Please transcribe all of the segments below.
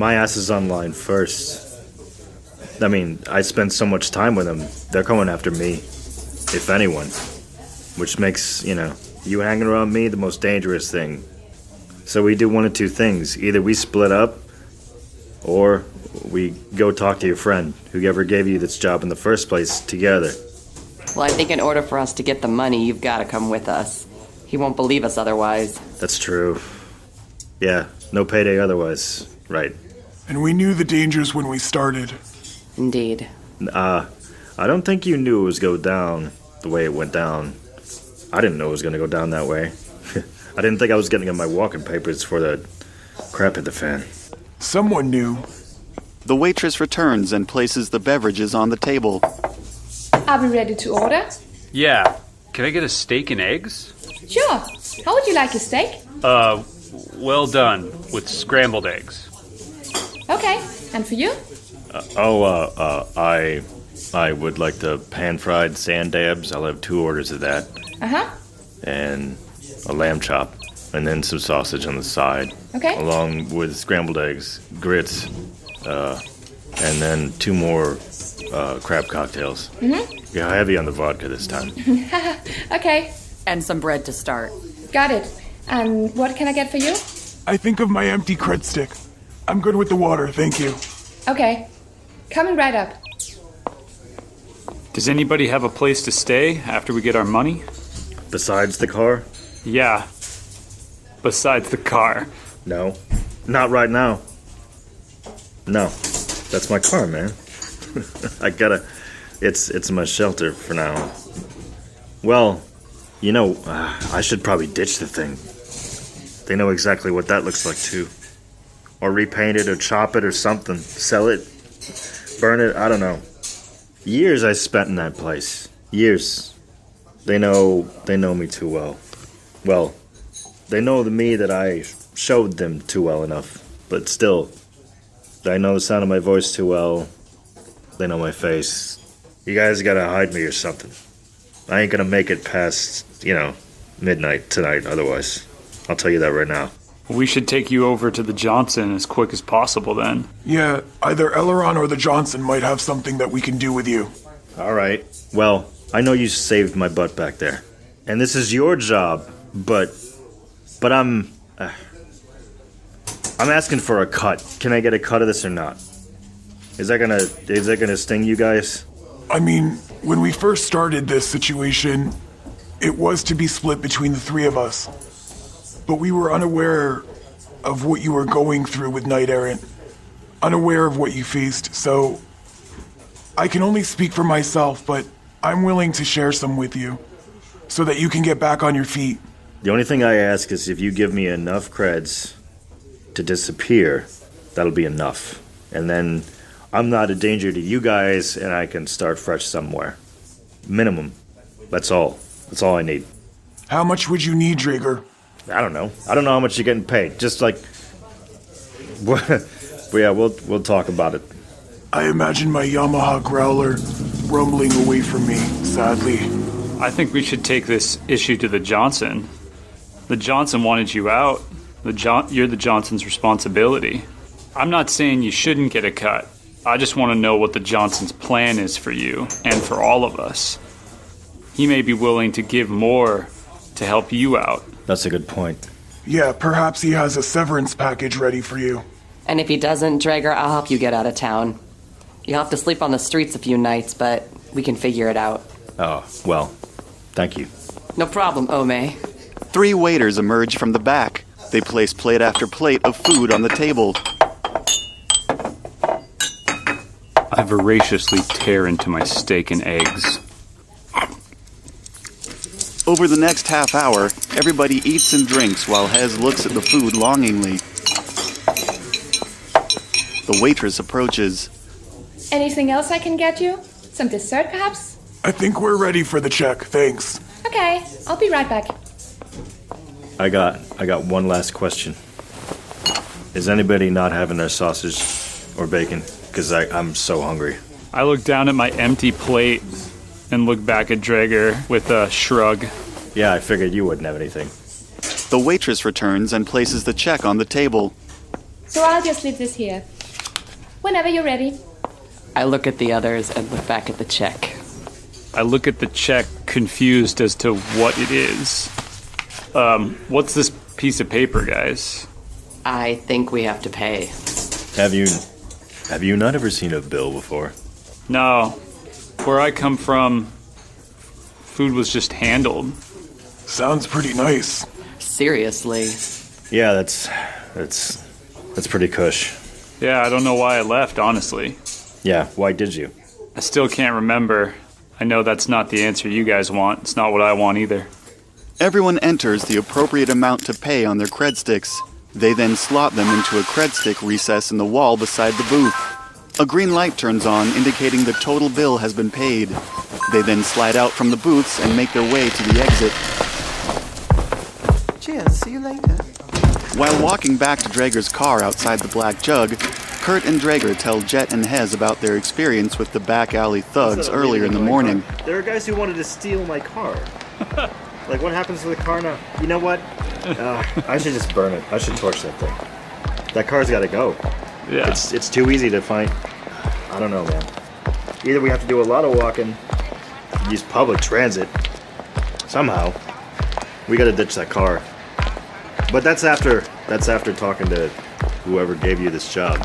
My ass is on line first. I mean, I spend so much time with them. They're coming after me, if anyone. Which makes, you hanging around me the most dangerous thing. So we do one of two things. Either we split up, or we go talk to your friend, whoever gave you this job in the first place, together. Well, I think in order for us to get the money, you've got to come with us. He won't believe us otherwise. That's true. Yeah, no payday otherwise. Right. And we knew the dangers when we started. Indeed. I don't think you knew it was go down the way it went down. I didn't know it was going to go down that way. I didn't think I was getting in my walking papers for the crap hit the fan. Someone knew. The waitress returns and places the beverages on the table. Are we ready to order? Yeah. Can I get a steak and eggs? Sure. How would you like your steak? Well done, with scrambled eggs. Okay. And for you? I would like the pan-fried sand dabs. I'll have 2 orders of that. Uh-huh. And a lamb chop. And then some sausage on the side. Okay. Along with scrambled eggs, grits, and then 2 more crab cocktails. Mm-hmm. Yeah, heavy on the vodka this time. Okay. And some bread to start. Got it. And what can I get for you? I think of my empty cred stick. I'm good with the water, thank you. Okay. Coming right up. Does anybody have a place to stay after we get our money? Besides the car? Yeah. Besides the car. No. Not right now. No. That's my car, man. It's my shelter for now. Well, I should probably ditch the thing. They know exactly what that looks like, too. Or repaint it, or chop it, or something. Sell it. Burn it, I don't know. Years I spent in that place. Years. They know me too well. Well, they know the me that I showed them too well enough. But still, they know the sound of my voice too well. They know my face. You guys gotta hide me or something. I ain't gonna make it past, midnight tonight otherwise. I'll tell you that right now. We should take you over to the Johnson as quick as possible then. Yeah, either Elleron or the Johnson might have something that we can do with you. All right. Well, I know you saved my butt back there. And this is your job, but I'm asking for a cut. Can I get a cut of this or not? Is that gonna sting you guys? I mean, when we first started this situation, it was to be split between the 3 of us. But we were unaware of what you were going through with Knight Errant. Unaware of what you faced, so I can only speak for myself, but I'm willing to share some with you so that you can get back on your feet. The only thing I ask is if you give me enough creds to disappear, that'll be enough. And then I'm not a danger to you guys, and I can start fresh somewhere. Minimum. That's all. That's all I need. How much would you need, Dreger? I don't know. I don't know how much you're getting paid. Just like... But yeah, we'll talk about it. I imagine my Yamaha Growler rumbling away from me, sadly. I think we should take this issue to the Johnson. The Johnson wanted you out. You're the Johnson's responsibility. I'm not saying you shouldn't get a cut. I just want to know what the Johnson's plan is for you and for all of us. He may be willing to give more to help you out. That's a good point. Yeah, perhaps he has a severance package ready for you. And if he doesn't, Dreger, I'll help you get out of town. You'll have to sleep on the streets a few nights, but we can figure it out. Oh, well, thank you. No problem, Ome. 3 waiters emerge from the back. They place plate after plate of food on the table. I voraciously tear into my steak and eggs. Over the next half hour, everybody eats and drinks while Hez looks at the food longingly. The waitress approaches. Anything else I can get you? Some dessert, perhaps? I think we're ready for the check, thanks. Okay, I'll be right back. I got one last question. Is anybody not having their sausage or bacon? Because I'm so hungry. I look down at my empty plate and look back at Dreger with a shrug. Yeah, I figured you wouldn't have anything. The waitress returns and places the check on the table. So I'll just leave this here. Whenever you're ready. I look at the others and look back at the check. I look at the check, confused as to what it is. What's this piece of paper, guys? I think we have to pay. Have you not ever seen a bill before? No. Where I come from, food was just handled. Sounds pretty nice. Seriously. Yeah, that's pretty cush. Yeah, I don't know why I left, honestly. Yeah, why did you? I still can't remember. I know that's not the answer you guys want. It's not what I want either. Everyone enters the appropriate amount to pay on their cred sticks. They then slot them into a cred stick recess in the wall beside the booth. A green light turns on, indicating the total bill has been paid. They then slide out from the booths and make their way to the exit. Cheers, see you later. While walking back to Dreger's car outside the Black Jug, Curt and Dreger tell Jet and Hez about their experience with the back alley thugs earlier in the morning. There are guys who wanted to steal my car. Like, what happens to the car now? You know what? I should just burn it. I should torch that thing. That car's got to go. Yeah. It's too easy to find. I don't know, man. Either we have to do a lot of walking, use public transit, somehow. We got to ditch that car. But that's after talking to whoever gave you this job.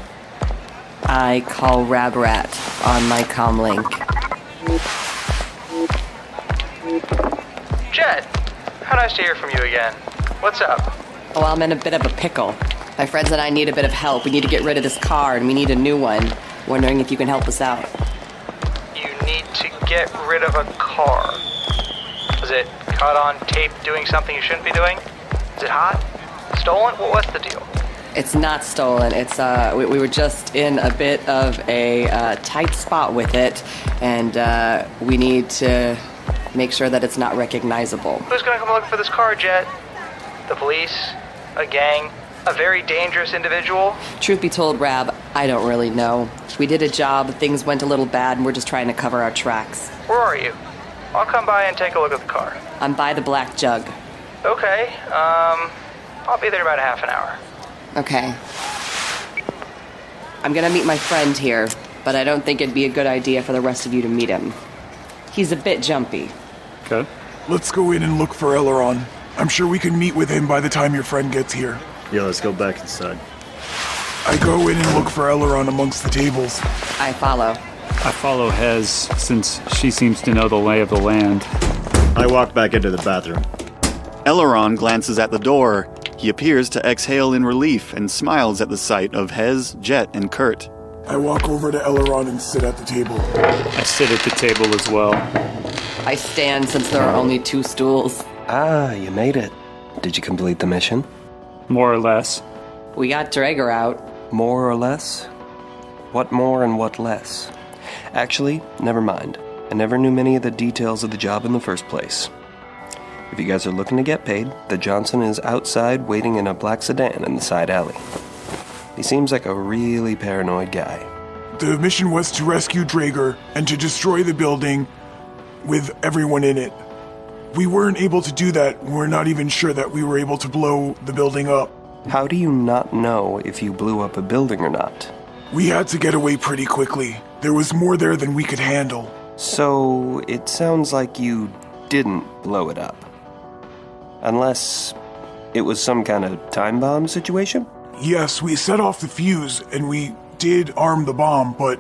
I call Rabrat on my comlink. Jet, how nice to hear from you again. What's up? Oh, I'm in a bit of a pickle. My friends and I need a bit of help. We need to get rid of this car, and we need a new one. Wondering if you can help us out. You need to get rid of a car. Was it caught on tape doing something you shouldn't be doing? Is it hot? Stolen? What's the deal? It's not stolen. It's we were just in a bit of a tight spot with it, and we need to make sure that it's not recognizable. Who's gonna come looking for this car, Jet? The police? A gang? A very dangerous individual? Truth be told, Rab, I don't really know. We did a job, things went a little bad, and we're just trying to cover our tracks. Where are you? I'll come by and take a look at the car. I'm by the Black Jug. Okay, I'll be there in about half an hour. Okay. I'm gonna meet my friend here, but I don't think it'd be a good idea for the rest of you to meet him. He's a bit jumpy. Okay. Let's go in and look for Eleron. I'm sure we can meet with him by the time your friend gets here. Yeah, let's go back inside. I go in and look for Eleron amongst the tables. I follow. I follow Hez since she seems to know the lay of the land. I walk back into the bathroom. Eleron glances at the door. He appears to exhale in relief and smiles at the sight of Hez, Jet, and Curt. I walk over to Eleron and sit at the table. I sit at the table as well. I stand since there are only 2 stools. Ah, you made it. Did you complete the mission? More or less. We got Dreger out. More or less? What more and what less? Actually, never mind. I never knew many of the details of the job in the first place. If you guys are looking to get paid, the Johnson is outside waiting in a black sedan in the side alley. He seems like a really paranoid guy. The mission was to rescue Dreger and to destroy the building with everyone in it. We weren't able to do that. We're not even sure that we were able to blow the building up. How do you not know if you blew up a building or not? We had to get away pretty quickly. There was more there than we could handle. So, it sounds like you didn't blow it up. Unless it was some kind of time bomb situation? Yes, we set off the fuse and we did arm the bomb, but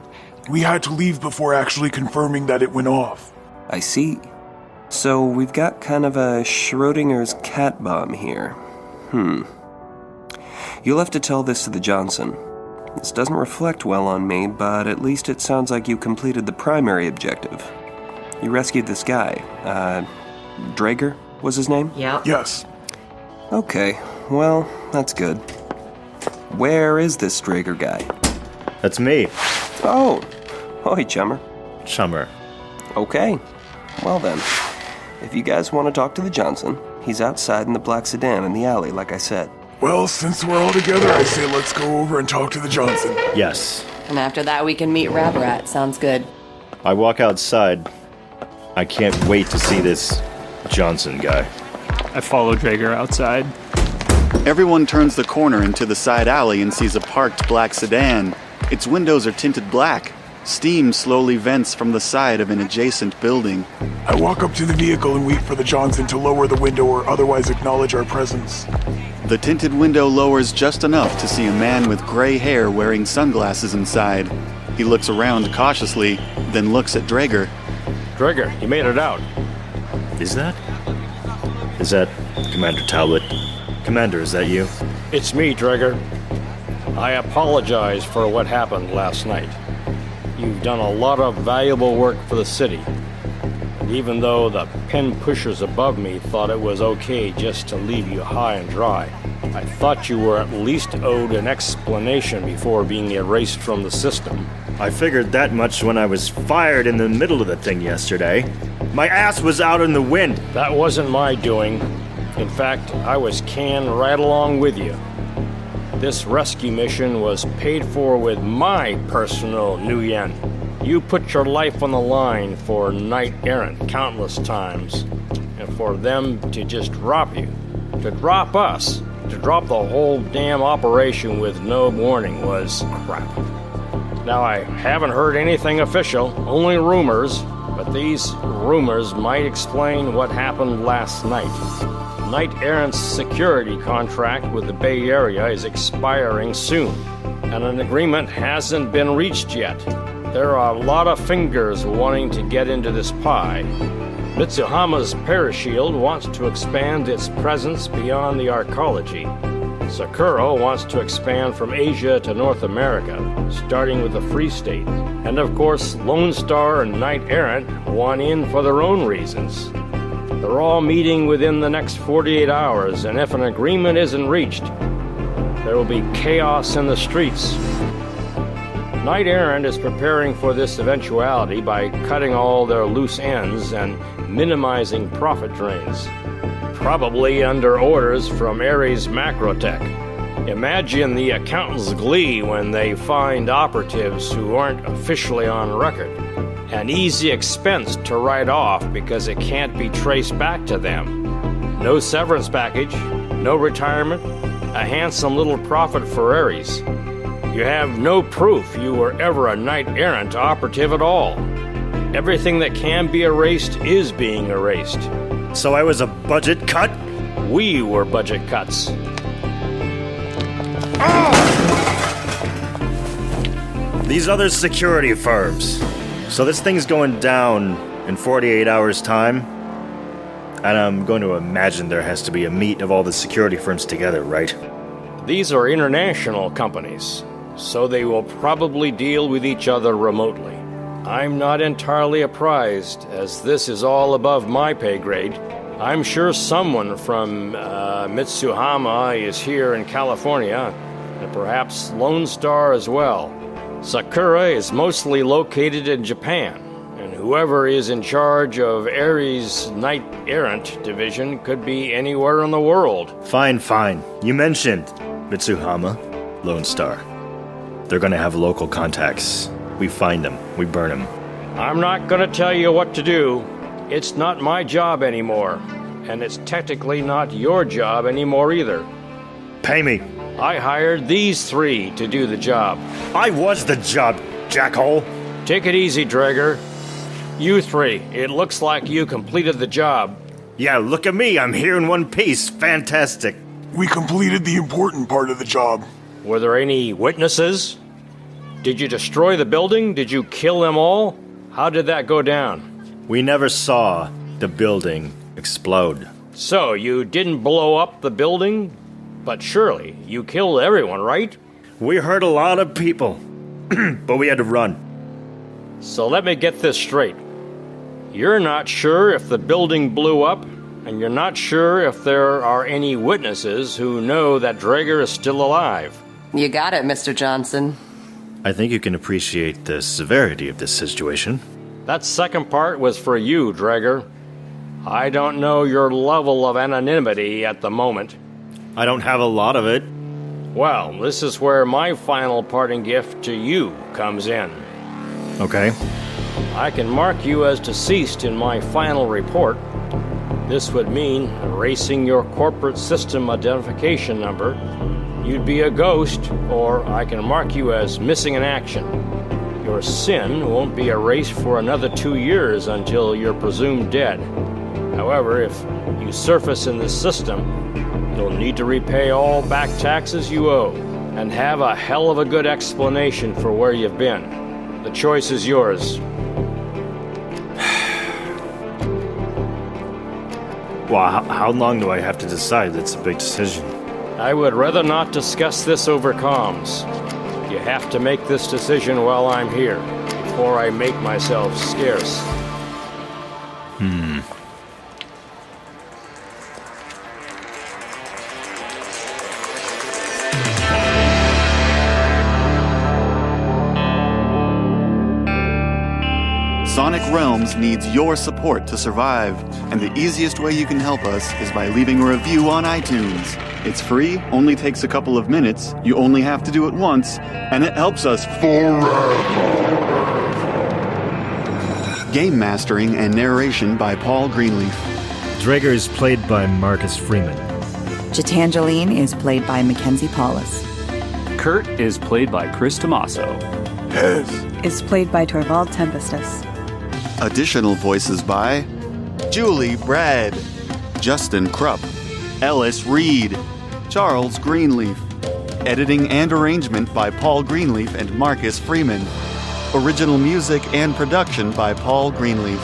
we had to leave before actually confirming that it went off. I see. So we've got kind of a Schrodinger's cat bomb here. You'll have to tell this to the Johnson. This doesn't reflect well on me, but at least it sounds like you completed the primary objective. You rescued this guy. Dreger was his name? Yeah. Yes. Okay, well, that's good. Where is this Dreger guy? That's me, Oh, hoi, chummer. Chummer. Okay, well then. If you guys want to talk to the Johnson, he's outside in the black sedan in the alley, like I said. Well, since we're all together, I say let's go over and talk to the Johnson. Yes. And after that, we can meet Rabrat. Sounds good. I walk outside. I can't wait to see this Johnson guy. I follow Dreger outside. Everyone turns the corner into the side alley and sees a parked black sedan. Its windows are tinted black. Steam slowly vents from the side of an adjacent building. I walk up to the vehicle and wait for the Johnson to lower the window or otherwise acknowledge our presence. The tinted window lowers just enough to see a man with gray hair wearing sunglasses inside. He looks around cautiously, then looks at Dreger. Dreger, you made it out. Is that Commander Talbot? Commander, is that you? It's me, Dreger. I apologize for what happened last night. You've done a lot of valuable work for the city. And even though the pen pushers above me thought it was okay just to leave you high and dry, I thought you were at least owed an explanation before being erased from the system. I figured that much when I was fired in the middle of the thing yesterday. My ass was out in the wind. That wasn't my doing. In fact, I was canned right along with you. This rescue mission was paid for with my personal nuyen. You put your life on the line for Knight Errant countless times, and for them to just drop you, to drop us, to drop the whole damn operation with no warning was crap. Now, I haven't heard anything official, only rumors, but these rumors might explain what happened last night. Knight Errant's security contract with the Bay Area is expiring soon, and an agreement hasn't been reached yet. There are a lot of fingers wanting to get into this pie. Mitsuhama's Parashield wants to expand its presence beyond the arcology. Sakura wants to expand from Asia to North America, starting with the Free State. And of course, Lone Star and Knight Errant want in for their own reasons. They're all meeting within the next 48 hours, and if an agreement isn't reached, there will be chaos in the streets. Knight Errant is preparing for this eventuality by cutting all their loose ends and minimizing profit drains, probably under orders from Ares Macrotech. Imagine the accountant's glee when they find operatives who aren't officially on record. An easy expense to write off because it can't be traced back to them. No severance package, no retirement, a handsome little profit for Ares. You have no proof you were ever a Knight Errant operative at all. Everything that can be erased is being erased. So I was a budget cut? We were budget cuts. These other security firms. So this thing's going down in 48 hours' time, and I'm going to imagine there has to be a meet of all the security firms together, right? These are international companies, so they will probably deal with each other remotely. I'm not entirely apprised, as this is all above my pay grade. I'm sure someone from Mitsuhama is here in California, and perhaps Lone Star as well. Sakura is mostly located in Japan, and whoever is in charge of Ares' Knight Errant division could be anywhere in the world. Fine. You mentioned Mitsuhama, Lone Star. They're gonna have local contacts. We find them, we burn them. I'm not gonna tell you what to do. It's not my job anymore, and it's technically not your job anymore either. Pay me. I hired these three to do the job. I was the job, jackhole. Take it easy, Dreger. You three, it looks like you completed the job. Yeah, look at me, I'm here in one piece. Fantastic. We completed the important part of the job. Were there any witnesses? Did you destroy the building? Did you kill them all? How did that go down? We never saw the building explode. So, you didn't blow up the building? But surely, you killed everyone, right? We hurt a lot of people, but we had to run. So let me get this straight. You're not sure if the building blew up, and you're not sure if there are any witnesses who know that Dreger is still alive. You got it, Mr. Johnson. I think you can appreciate the severity of this situation. That second part was for you, Dreger. I don't know your level of anonymity at the moment. I don't have a lot of it. Well, this is where my final parting gift to you comes in. Okay. I can mark you as deceased in my final report, This would mean erasing your corporate system identification number. You'd be a ghost, or I can mark you as missing in action. Your sin won't be erased for another 2 years until you're presumed dead. However, if you surface in the system, you'll need to repay all back taxes you owe and have a hell of a good explanation for where you've been. The choice is yours. Well, how long do I have to decide? That's a big decision. I would rather not discuss this over comms. You have to make this decision while I'm here, before I make myself scarce. Sonic Realms needs your support to survive, and the easiest way you can help us is by leaving a review on iTunes. It's free, only takes a couple of minutes, you only have to do it once, and it helps us forever. Game mastering and narration by Paul Greenleaf. Dreger is played by Marcus Freeman. Gitangeline is played by Mackenzie Paulus. Curt is played by Chris Tomaso. Is played by Torvald Tempestus. Additional voices by Julie Brad, Justin Krupp, Ellis Reed, Charles Greenleaf. Editing and arrangement by Paul Greenleaf and Marcus Freeman. Original music and production by Paul Greenleaf.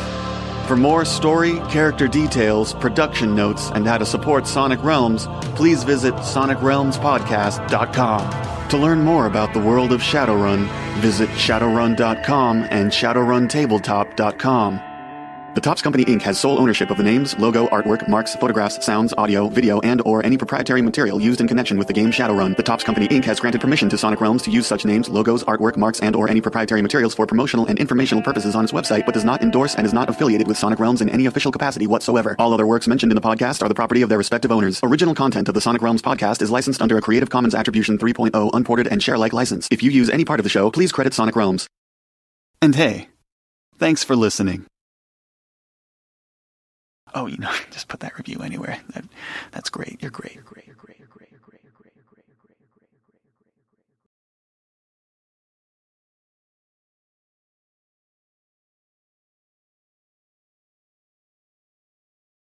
For more story, character details, production notes, and how to support Sonic Realms, please visit sonicrealmspodcast.com. To learn more about the world of Shadowrun, visit shadowrun.com and shadowruntabletop.com. The Topps Company Inc. has sole ownership of the names, logo, artwork, marks, photographs, sounds, audio, video, and/or any proprietary material used in connection with the game Shadowrun. The Topps Company Inc. has granted permission to Sonic Realms to use such names, logos, artwork, marks, and/or any proprietary materials for promotional and informational purposes on its website, but does not endorse and is not affiliated with Sonic Realms in any official capacity whatsoever. All other works mentioned in the podcast are the property of their respective owners. Original content of the Sonic Realms podcast is licensed under a Creative Commons Attribution 3.0 unported and share-alike license. If you use any part of the show, please credit Sonic Realms. And hey, thanks for listening. Oh, just put that review anywhere. That's great. You're great.